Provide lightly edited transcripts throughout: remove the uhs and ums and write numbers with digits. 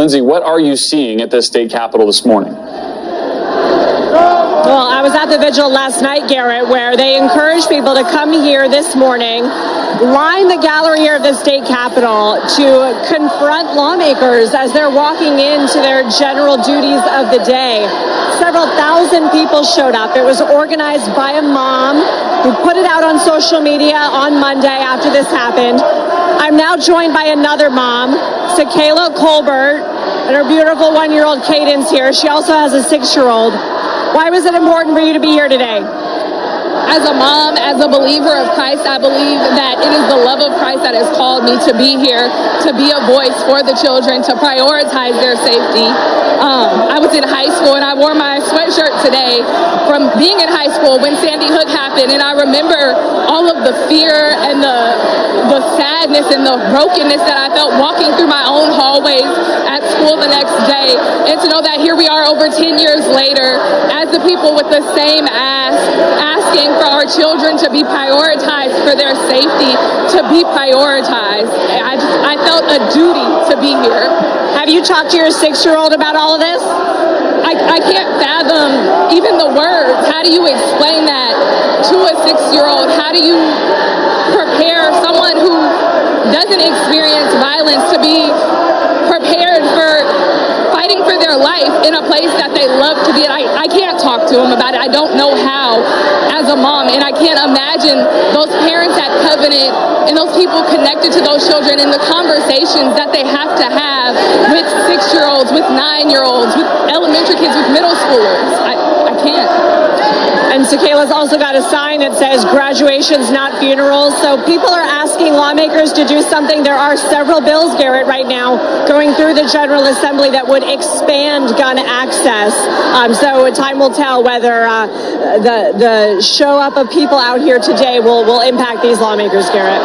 Lindsay, what are you seeing at the state capitol this morning? Well, I was at the vigil last night, Garrett, where they encouraged people to come here this morning, line the gallery here of the state capitol to confront lawmakers as they're walking into their general duties of the day. Several thousand people showed up. It was organized by a mom who put it out on social media on Monday after this happened. I'm now joined by another mom, Sakayla Colbert, and her beautiful one-year-old Cadence here. She also has a 6-year-old. Why was it important for you to be here today? As a mom, as a believer of Christ, I believe that it is the love of Christ that has called me to be here, to be a voice for the children, to prioritize their safety. I was in high school and I wore my sweatshirt today from being in high school when Sandy Hook happened, and I remember all of the fear and the sadness and the brokenness that I felt walking through my own hallways at school the next day, and to know that here we are over 10 years later as the people with the same asking for our children to be prioritized, for their safety to be prioritized. I felt a duty to be here. Have you talked to your 6-year-old about all of this? I can't fathom even the words. How do you explain that to a 6-year-old? How do you prepare someone who doesn't experience violence to be prepared for fighting for their life in a place that they love to be in? I can't talk to them about it. I don't know how as a mom, and I can't imagine those parents at Covenant and those people connected to those children and the conversations that they have to have with 6-year-olds, with 9-year-olds, with elementary kids, with middle schoolers. I can't. And Sakayla's also got a sign that says graduations, not funerals. So people are asking lawmakers to do something. There are several bills, Garrett, right now going through the General Assembly that would expand gun access. So time will tell whether the show up of people out here today will impact these lawmakers, Garrett.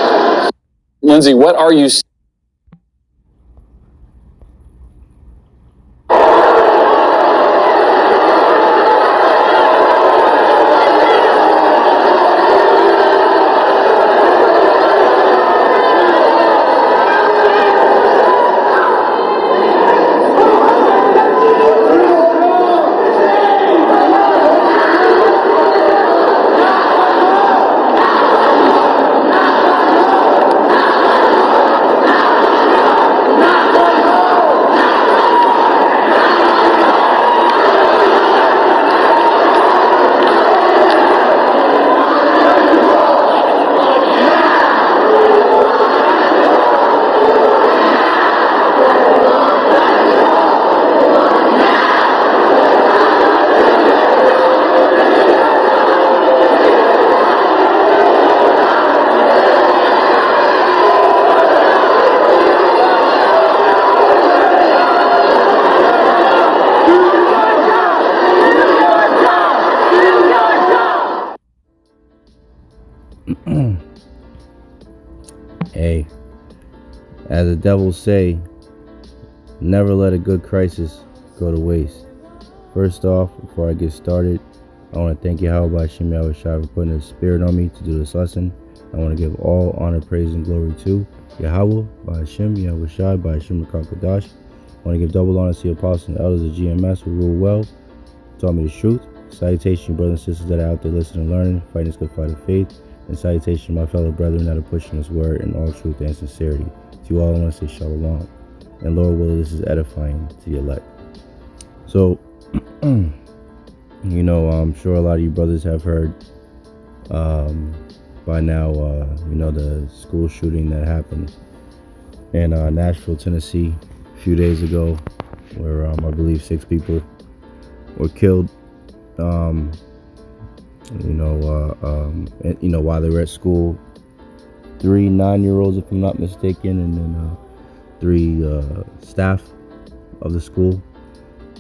Lindsay, what are you seeing? Hey, as the devil say, never let a good crisis go to waste. First off, before I get started, I want to thank Bahasham, Yahawashi for putting his spirit on me to do this lesson. I want to give all honor, praise, and glory to Yahawah, Bahasham, Yahawashi, Bahasham, Kakadash. I want to give double honor to the apostles and elders of GMS who rule well, taught me the truth. Salutation, brothers and sisters that are out there listening and learning, fighting this good fight of faith. And salutation, my fellow brethren that are pushing this word in all truth and sincerity. To you all, I want to say shalom. And Lord willing, this is edifying to the elect. So, I'm sure a lot of you brothers have heard by now, the school shooting that happened in Nashville, Tennessee, a few days ago, where I believe 6 people were killed. While they were at school, 3 9-year-olds, if I'm not mistaken, and then 3 staff of the school.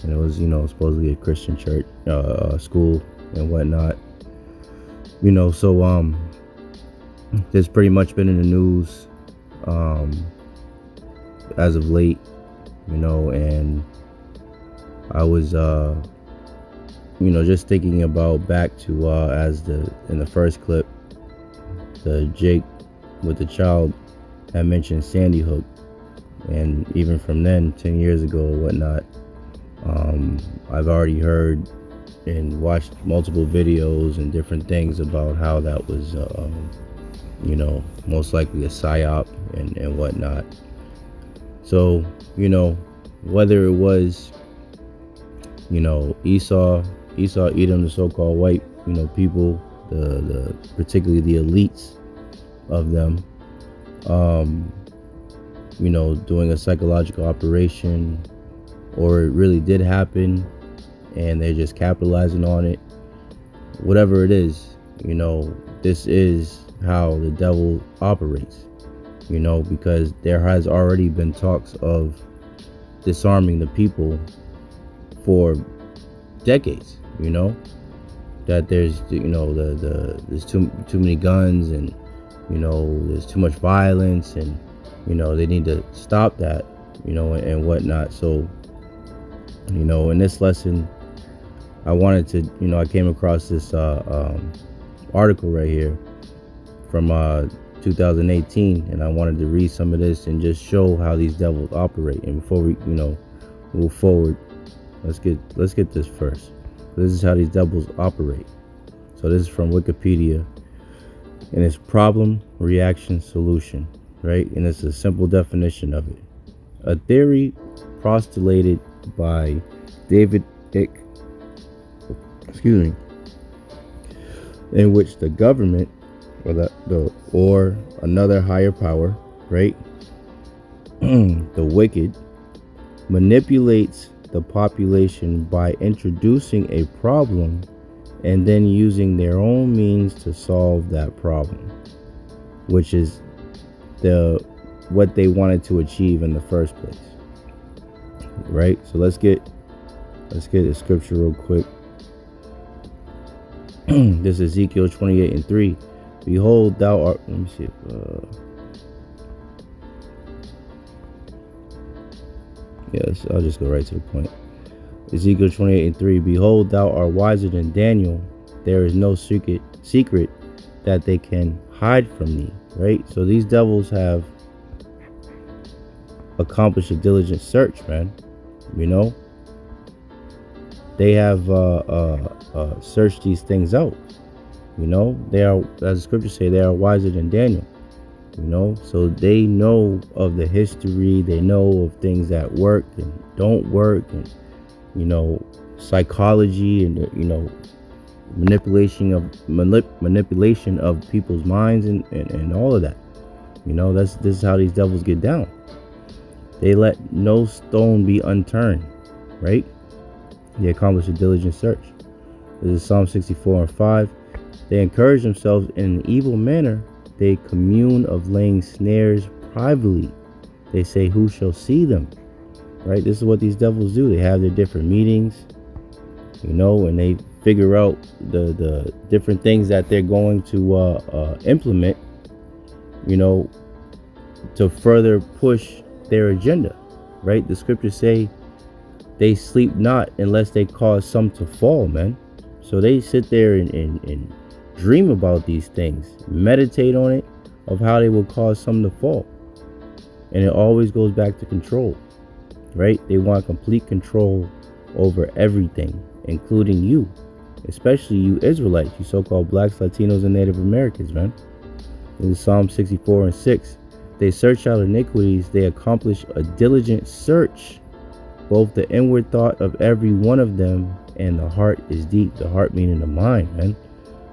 And it was, supposedly a Christian church, school and whatnot. There's pretty much been in the news, as of late, and I was, just thinking about back to in the first clip, the Jake with the child had mentioned Sandy Hook, And even from then, 10 years ago or whatnot, I've already heard and watched multiple videos and different things about how that was, most likely a psyop and whatnot. So, whether it was, Esau, Edom, the so-called white, people, the particularly the elites of them, doing a psychological operation, or it really did happen and they're just capitalizing on it. Whatever it is, this is how the devil operates, because there has already been talks of disarming the people for decades, that there's, there's too many guns, and, there's too much violence, and, they need to stop that, and whatnot. So, in this lesson, I wanted to, I came across this article right here from 2018, and I wanted to read some of this and just show how these devils operate. And before we, move forward, let's get this first. This is how these devils operate. So this is from Wikipedia, and it's problem, reaction, solution, right? And it's a simple definition of it. A theory postulated by David Icke, in which the government or another higher power, right, the wicked, manipulates the population by introducing a problem and then using their own means to solve that problem, which is what they wanted to achieve in the first place, right? So let's get a scripture real quick. This is Ezekiel 28:3. Behold, thou art. Let me see. Yes, I'll just go right to the point. Ezekiel 28:3. Behold, thou art wiser than Daniel. There is no secret that they can hide from thee. Right. So these devils have accomplished a diligent search, man. They have searched these things out. They are, as the scriptures say, they are wiser than Daniel. So they know of the history. They know of things that work and don't work, and psychology, and manipulation of people's minds, and all of that. This is how these devils get down. They let no stone be unturned, right? They accomplish a diligent search. This is Psalm 64:5. They encourage themselves in an evil manner. They commune of laying snares privately. They say, who shall see them? Right? This is what these devils do. They have their different meetings, and they figure out the different things that they're going to implement, to further push their agenda, right? The scriptures say they sleep not unless they cause some to fall, man. So they sit there and dream about these things, meditate on it, of how they will cause some to fall. And it always goes back to control, right? They want complete control over everything, including you, especially you Israelites, you so-called blacks, Latinos, and Native Americans, man. In Psalm 64:6, they search out iniquities. They accomplish a diligent search, both the inward thought of every one of them, and the heart is deep. The heart meaning the mind, man.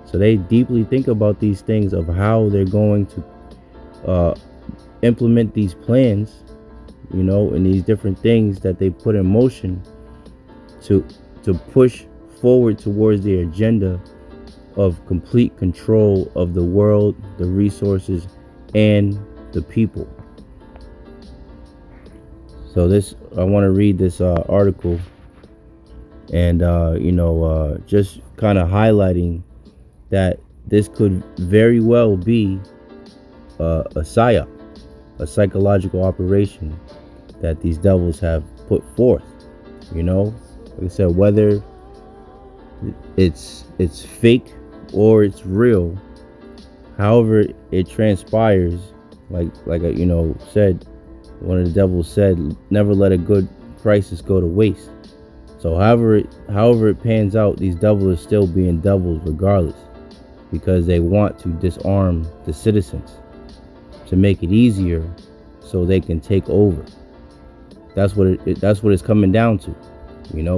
So they deeply think about these things of how they're going to implement these plans, and these different things that they put in motion to push forward towards their agenda of complete control of the world, the resources, and the people. So I want to read this article, and just kind of highlighting that this could very well be a psyop, a psychological operation that these devils have put forth. Like I said, whether it's fake or it's real, however it transpires, like I said, One of the devils said, never let a good crisis go to waste. So however it pans out, these devils are still being devils regardless, because they want to disarm the citizens to make it easier so they can take over. That's what it's coming down to,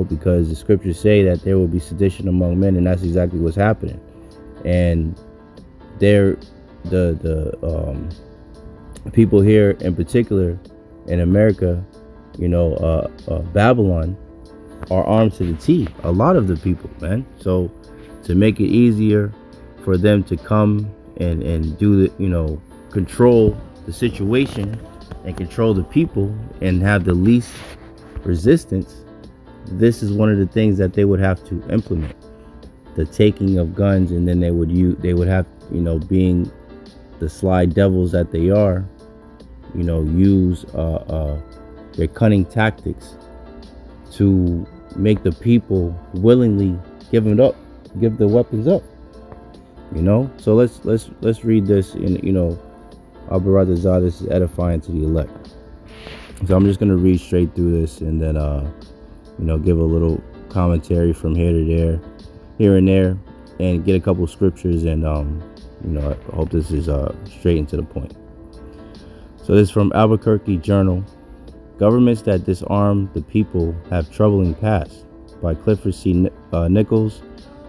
because the scriptures say that there will be sedition among men, and that's exactly what's happening. And the people here in particular in America, Babylon, are armed to the teeth. A lot of the people, man. So to make it easier for them to come and do the, control the situation and control the people and have the least resistance, this is one of the things that they would have to implement: the taking of guns. And then they would have, being the sly devils that they are, use their cunning tactics to make the people willingly give the weapons up. So let's read this in, Abarazah, this is edifying to the elect. So I'm just going to read straight through this, and then give a little commentary from here and there, and get a couple scriptures, and I hope this is straight and to the point. So this is from Albuquerque Journal. Governments that disarm the people have troubling past, by Clifford C. Nichols,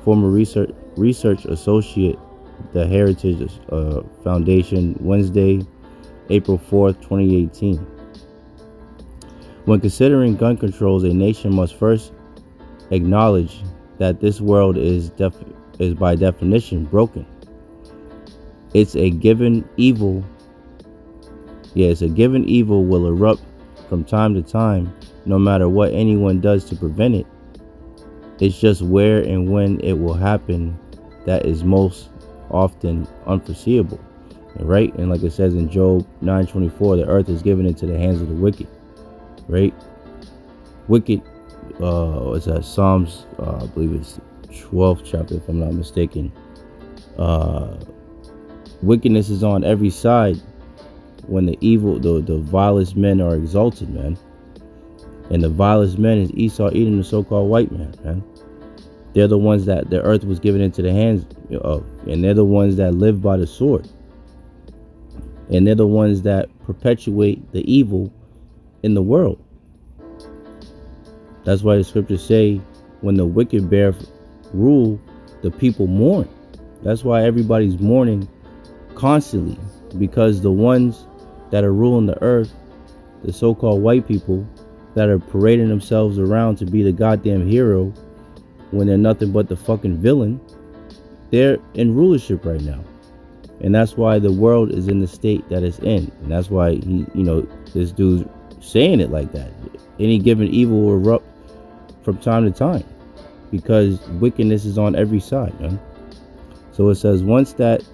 former research associate, the Heritage Foundation, Wednesday, April 4th, 2018. When considering gun controls, a nation must first acknowledge that this world is by definition broken. It's a given evil will erupt from time to time, no matter what anyone does to prevent it. It's just where and when it will happen that is most often unforeseeable. Right? And like it says in Job 9:24, the earth is given into the hands of the wicked. Right? Wicked, it's at Psalms, I believe it's 12th chapter, if I'm not mistaken. Wickedness is on every side when the vilest men are exalted, man. And the vilest men is Esau, Edom, the so-called white man. They're the ones that the earth was given into the hands of, and they're the ones that live by the sword. And they're the ones that perpetuate the evil in the world. That's why the scriptures say, when the wicked bear rule, the people mourn. That's why everybody's mourning constantly, because the ones that are ruling the earth, the so-called white people that are parading themselves around to be the goddamn hero when they're nothing but the fucking villain, they're in rulership right now. And that's why the world is in the state that it's in. And that's why this dude's saying it like that. Any given evil will erupt from time to time, because wickedness is on every side, man. So it says, once that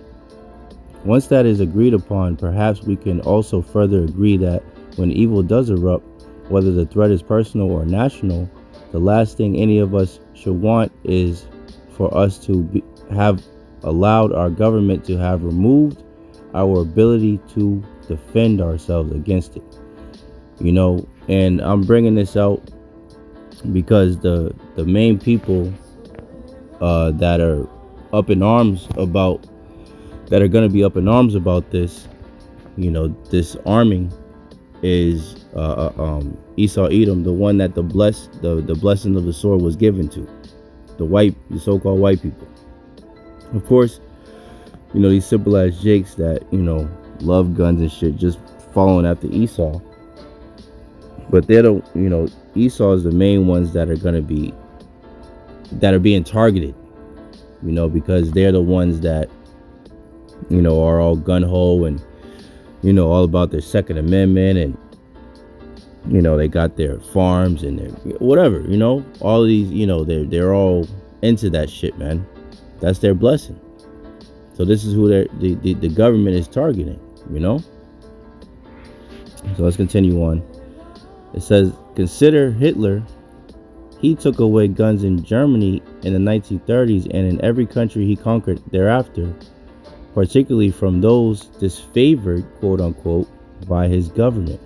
is agreed upon, perhaps we can also further agree that when evil does erupt, whether the threat is personal or national, the last thing any of us should want is for us to have allowed our government to have removed our ability to defend ourselves against it. And I'm bringing this out because the main people that are up in arms about, that are going to be up in arms about this, this arming, is Esau, Edom, the one that the blessing of the sword was given to, the so-called white people. Of course, these simple ass jakes that love guns and shit, just following after Esau. But they're Esau is the main ones that are being targeted, because they're the ones that are all gun-ho and all about their Second Amendment, and they got their farms and their whatever, all of these, they're all into that shit, man. That's their blessing. So this is who the government is targeting, So let's continue on. It says, consider Hitler. He took away guns in Germany in the 1930s and in every country he conquered thereafter, particularly from those disfavored, quote unquote, by his government.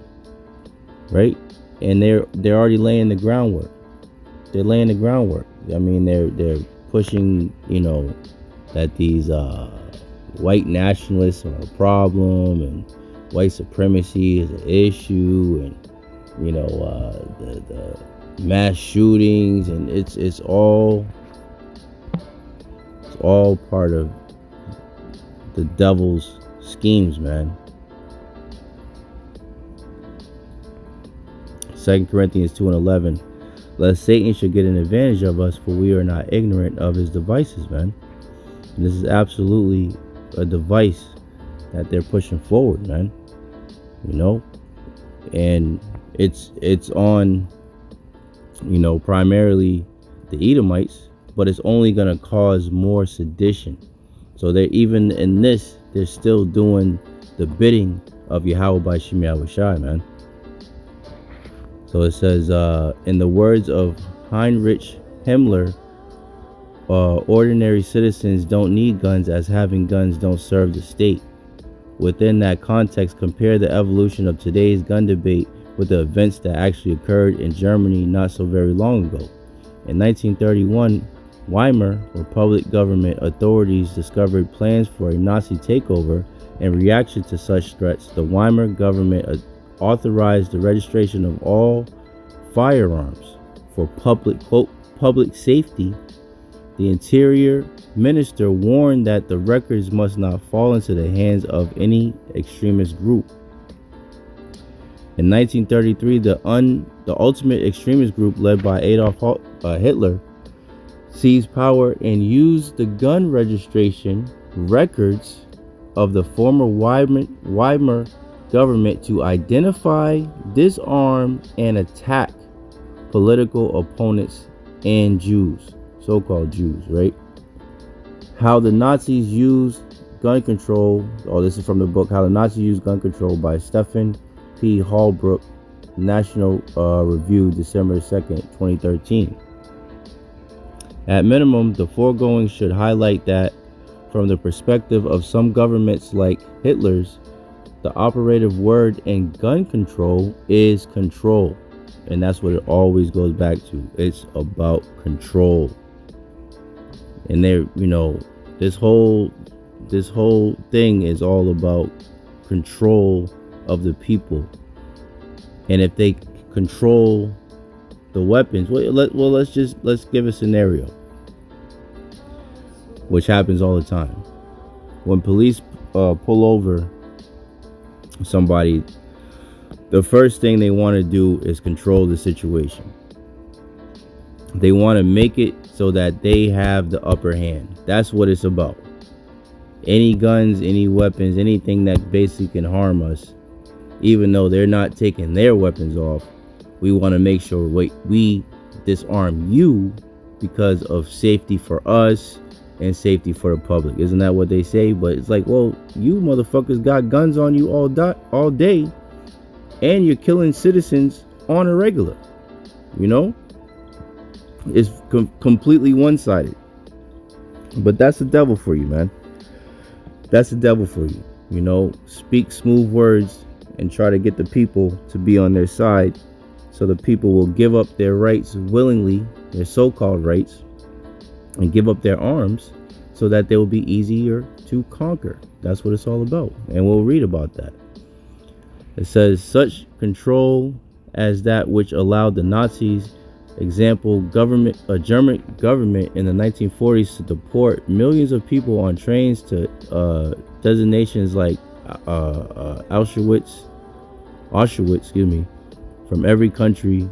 right? And they're already laying the groundwork. They're laying the groundwork. I mean, they're pushing, that these white nationalists are a problem, and white supremacy is an issue, and the mass shootings, and it's all part of the devil's schemes, man. 2 Corinthians 2:11, lest Satan should get an advantage of us, for we are not ignorant of his devices, man. And this is absolutely a device that they're pushing forward, man. And it's on, primarily the Edomites, but it's only going to cause more sedition. So they're, even in this, they're still doing the bidding of Yahawah by Yahawashi, man. So it says, in the words of Heinrich Himmler, ordinary citizens don't need guns, as having guns don't serve the state. Within that context, compare the evolution of today's gun debate with the events that actually occurred in Germany not so very long ago. In 1931, Weimar Republic government authorities discovered plans for a Nazi takeover. In reaction to such threats, the Weimar government authorized the registration of all firearms for public safety. The Interior Minister warned that the records must not fall into the hands of any extremist group. In 1933, the ultimate extremist group led by Adolf Hitler seized power and used the gun registration records of the former Weimar government to identify, disarm, and attack political opponents and Jews, so-called Jews, right? How the Nazis used gun control. Oh, this is from the book How the Nazis Used Gun Control by Stephen P. Holbrook, National Review, December 2nd, 2013. At minimum, the foregoing should highlight that, from the perspective of some governments like Hitler's, the operative word in gun control is control. And that's what it always goes back to. It's about control. And they're, this whole thing is all about control of the people. And if they control the weapons, let's give a scenario, which happens all the time. When police pull over somebody, the first thing they want to do is control the situation. They want to make it so that they have the upper hand. That's what it's about. Any guns, any weapons, anything that basically can harm us, even though they're not taking their weapons off, we want to make sure we disarm you because of safety for us and safety for the public. Isn't that what they say? But it's like, well, you motherfuckers got guns on you all day, and you're killing citizens on a regular. It's completely one-sided. But that's the devil for you, man. That's the devil for you. Speak smooth words and try to get the people to be on their side, so the people will give up their rights willingly, their so-called rights, and give up their arms so that they will be easier to conquer. That's what it's all about. And we'll read about that. It says, such control as that which allowed the Nazis, example, German government in the 1940s to deport millions of people on trains to designations like Auschwitz, from every country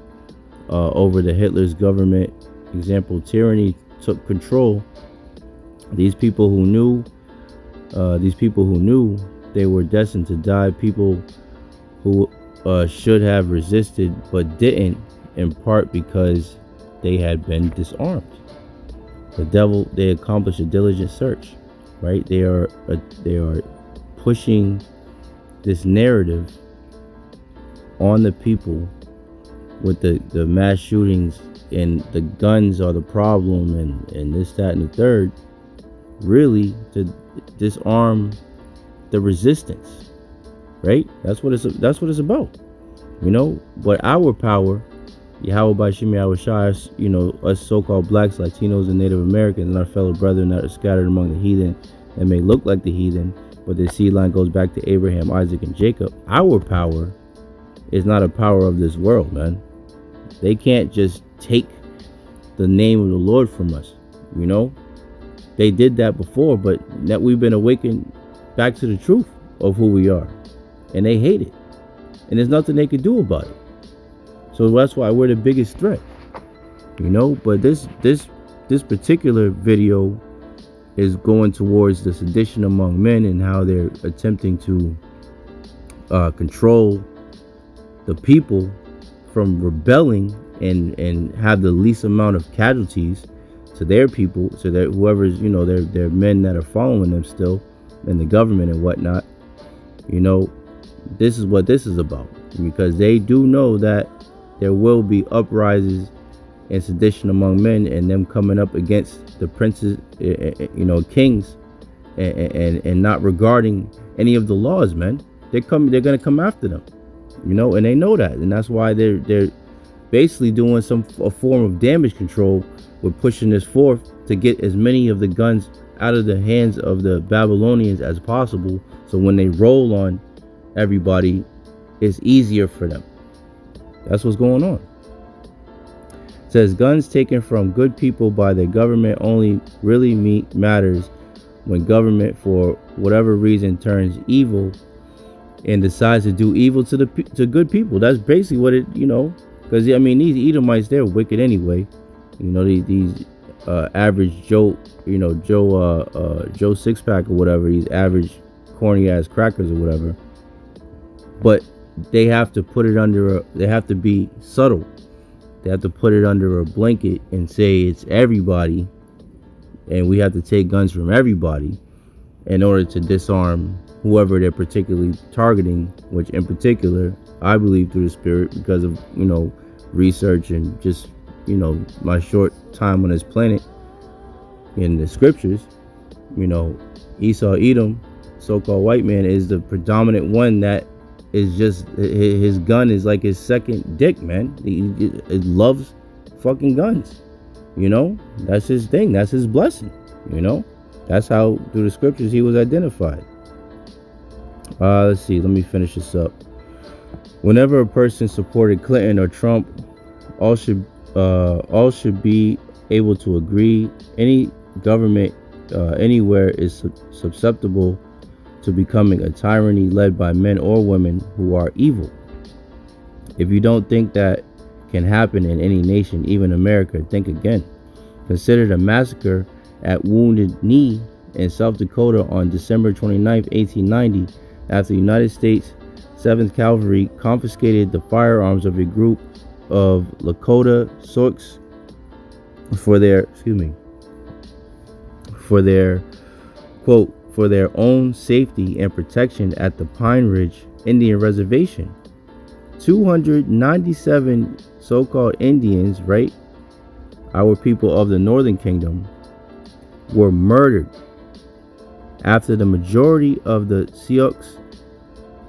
over the Hitler's government. Example, tyranny took control. These people who knew they were destined to die, people who should have resisted but didn't, in part because they had been disarmed. The devil, they accomplished a diligent search, right? They are pushing this narrative on the people with the mass shootings and the guns are the problem and this, that, and the third, really to disarm the resistance, right? That's what it's about. you know. But our power, Yahawah Bahasham Yahawashi, you know, us so-called blacks, Latinos, and Native Americans, and our fellow brethren that are scattered among the heathen that may look like the heathen, but their seed line goes back to Abraham, Isaac, and Jacob. Our power is not a power of this world, man. They can't just take the name of the Lord from us, you know. They did that before, but that we've been awakened back to the truth of who we are, and they hate it, and there's nothing they can do about it. So that's why we're the biggest threat, you know. But this particular video is going towards the sedition among men and how they're attempting to control the people from rebelling and have the least amount of casualties to their people, so that whoever's, you know, they're men that are following them still, and the government and whatnot, you know. This is what this is about, because they do know that there will be uprisings and sedition among men, and them coming up against the princes, you know, kings, and not regarding any of the laws, man. They're gonna come after them, you know, and they know that, and that's why they're basically doing a form of damage control. We're pushing this forth to get as many of the guns out of the hands of the Babylonians as possible, so when they roll on everybody, it's easier for them. That's what's going on. It says guns taken from good people by the government only really matters when government, for whatever reason, turns evil and decides to do evil to good people. That's basically what it, you know, because I mean, these Edomites, they're wicked anyway. You know, these average Joe, you know, Joe six pack or whatever, these average corny ass crackers or whatever. But they have to put it under they have to be subtle. They have to put it under a blanket and say it's everybody, and we have to take guns from everybody in order to disarm whoever they're particularly targeting, which in particular, I believe through the spirit, because of, you know, research and just, you know, my short time on this planet in the scriptures, you know, Esau Edom, so-called white man, is the predominant one that is just, his gun is like his second dick, man. He loves fucking guns, you know. That's his thing. That's his blessing, you know. That's how through the scriptures he was identified. Let's see, let me finish this up. Whenever a person supported Clinton or Trump, all should be able to agree any government anywhere is susceptible to becoming a tyranny led by men or women who are evil. If you don't think that can happen in any nation, even America, think again. Consider the massacre at Wounded Knee in South Dakota on December 29, 1890, after the United States 7th Cavalry confiscated the firearms of a group of Lakota Sioux for their quote, for their own safety and protection at the Pine Ridge Indian Reservation. 297 so-called Indians, right, our people of the Northern Kingdom, were murdered. After the majority of the Sioux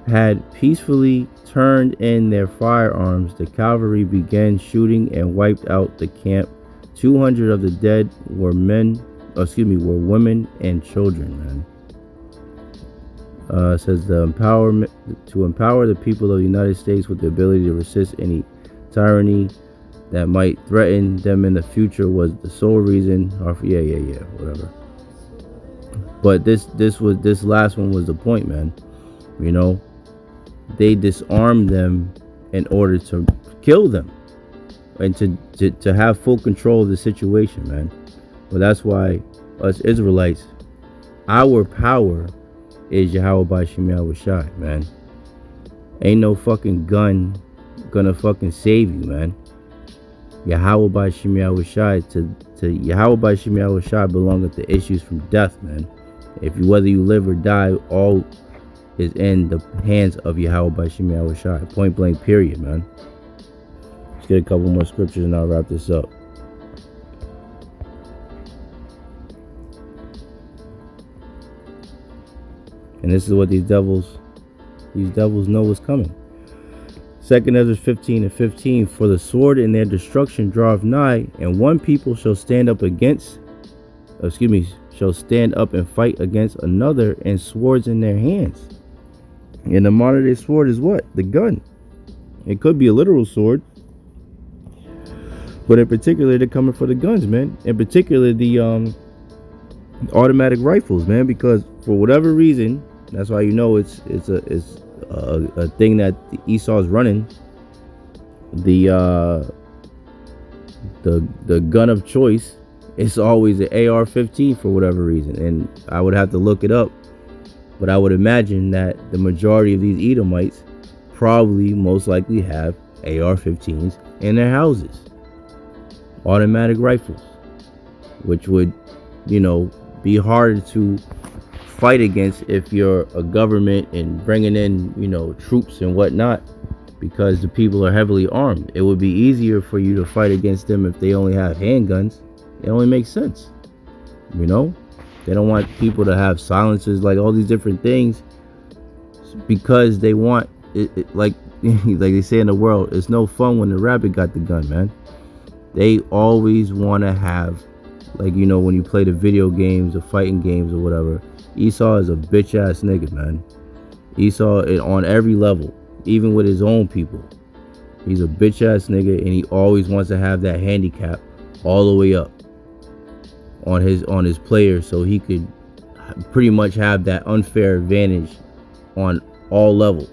had peacefully turned in their firearms, the cavalry began shooting and wiped out the camp. 200 of the dead were women and children, man. Says to empower the people of the United States with the ability to resist any tyranny that might threaten them in the future was the sole reason. Whatever. But this last one was the point, man. You know, they disarmed them in order to kill them and to have full control of the situation, man. But that's why us Israelites, our power is Yahawah Bahasham Yahawashi, man. Ain't no fucking gun gonna fucking save you, man. Yahawah Bahasham Yahawashi, to Yahawah Bahasham Yahawashi belongeth the issues from death, man. Whether you live or die, all is in the hands of Yahawah Bahasham Yahawashi. Point blank, period, man. Let's get a couple more scriptures and I'll wrap this up. And this is what these devils know what's coming. 2 Ezra 15:15. For the sword in their destruction draweth nigh, and one people shall stand up and fight against another, and swords in their hands. And the modern day sword is what? The gun. It could be a literal sword, but in particular, they're coming for the guns, man. In particular, the automatic rifles, man, because for whatever reason, that's why you know it's a thing that Esau is running. The gun of choice is always an AR-15 for whatever reason, and I would have to look it up, but I would imagine that the majority of these Edomites probably most likely have AR-15s in their houses, automatic rifles, which would, you know, be harder to fight against if you're a government and bringing in, you know, troops and whatnot, because the people are heavily armed. It would be easier for you to fight against them if they only have handguns. It only makes sense, you know. They don't want people to have silencers, like all these different things, because they want it like like they say in the world, it's no fun when the rabbit got the gun, man. They always want to have, like, you know, when you play the video games or fighting games or whatever, Esau is a bitch ass nigga, man. Esau, on every level, even with his own people, he's a bitch ass nigga, and he always wants to have that handicap all the way up on his players, so he could pretty much have that unfair advantage on all levels.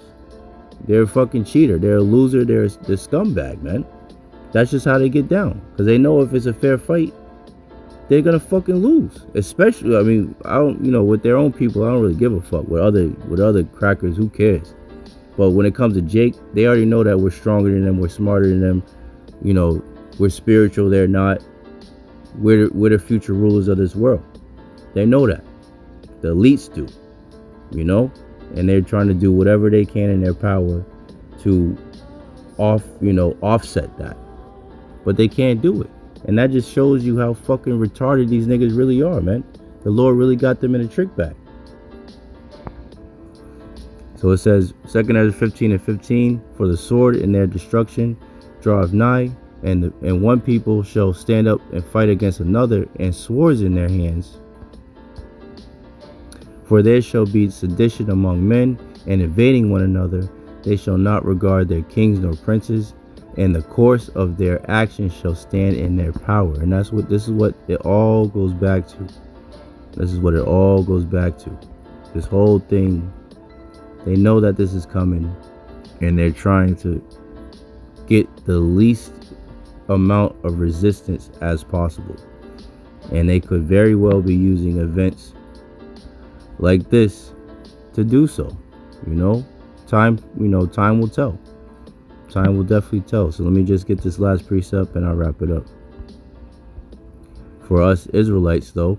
They're a fucking cheater. They're a loser. They're scumbag, man. That's just how they get down, because they know if it's a fair fight, they're gonna fucking lose. Especially, I mean, I don't, you know, with their own people, I don't really give a fuck. With other crackers, who cares? But when it comes to Jake, they already know that we're stronger than them, we're smarter than them. You know, we're spiritual. They're not. We're the future rulers of this world. They know that. The elites do, you know, and they're trying to do whatever they can in their power to offset that, but they can't do it. And that just shows you how fucking retarded these niggas really are, man. The Lord really got them in a trick bag. So it says, 2 Ezra 15:15, for the sword in their destruction draweth nigh, and one people shall stand up and fight against another, and swords in their hands. For there shall be sedition among men, and invading one another. They shall not regard their kings nor princes, and the course of their actions shall stand in their power. And this is what it all goes back to. This is what it all goes back to. This whole thing, they know that this is coming, and they're trying to get the least amount of resistance as possible. And they could very well be using events like this to do so. You know, time will tell. Time will definitely tell. So let me just get this last precept and I'll wrap it up. For us Israelites, though,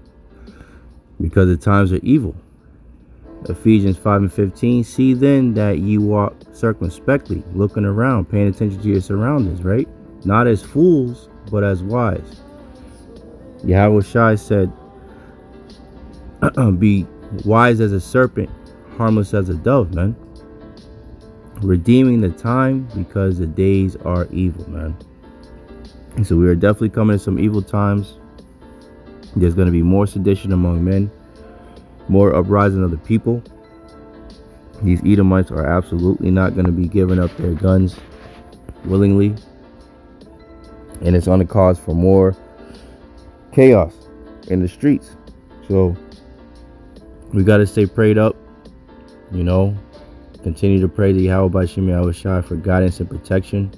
because the times are evil. Ephesians 5:15. See then that you walk circumspectly, looking around, paying attention to your surroundings, right? Not as fools, but as wise. Yahawashi said, be wise as a serpent, harmless as a dove, man. Redeeming the time, because the days are evil, man. And so we are definitely coming to some evil times. There's going to be more sedition among men, more uprising of the people. These Edomites are absolutely not going to be giving up their guns willingly, and it's going to cause for more chaos in the streets. So we got to stay prayed up, you know. Continue to pray to Yahawashi for guidance and protection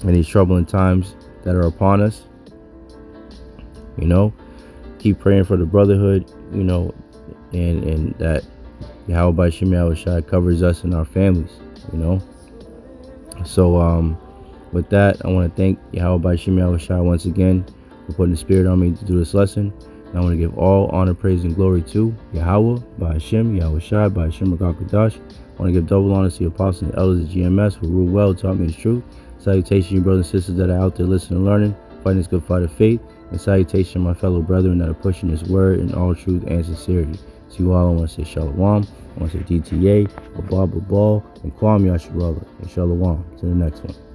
in these troubling times that are upon us. You know, keep praying for the brotherhood, you know, and that Yahawashi covers us and our families, you know. So with that, I want to thank Yahawashi once again for putting the spirit on me to do this lesson. And I want to give all honor, praise, and glory to Yahawah, Bahasham, Yahawashi, Bahasham, Rakakadash. I want to give double honor to the apostles and elders of GMS who rule well, taught me the truth. Salutation, you brothers and sisters that are out there listening and learning, fighting this good fight of faith. And salutation, my fellow brethren that are pushing this word in all truth and sincerity. To you all, I want to say shalom. I I want to say DTA, Baba Ball, and Kwame Yasharala, and Shalom. To the next one.